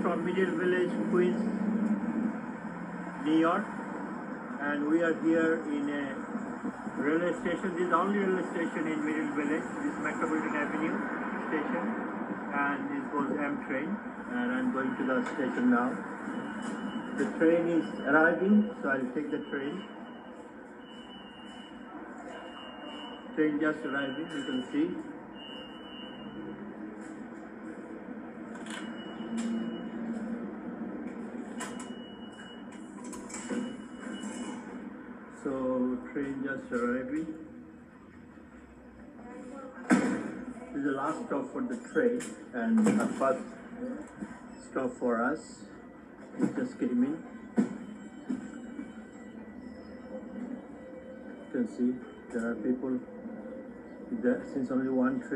from Middle Village, Queens, New York, and we are here in a railway station. This is the only railway station in Middle Village. This is Metropolitan Avenue station, and this goes M train, and I'm going to the station now. The train is arriving, so I'll take the train. Train just arriving, you can see. So train just arriving. This is the last stop for the train and the first stop for us. It just came in. You can see there are people there since only one train.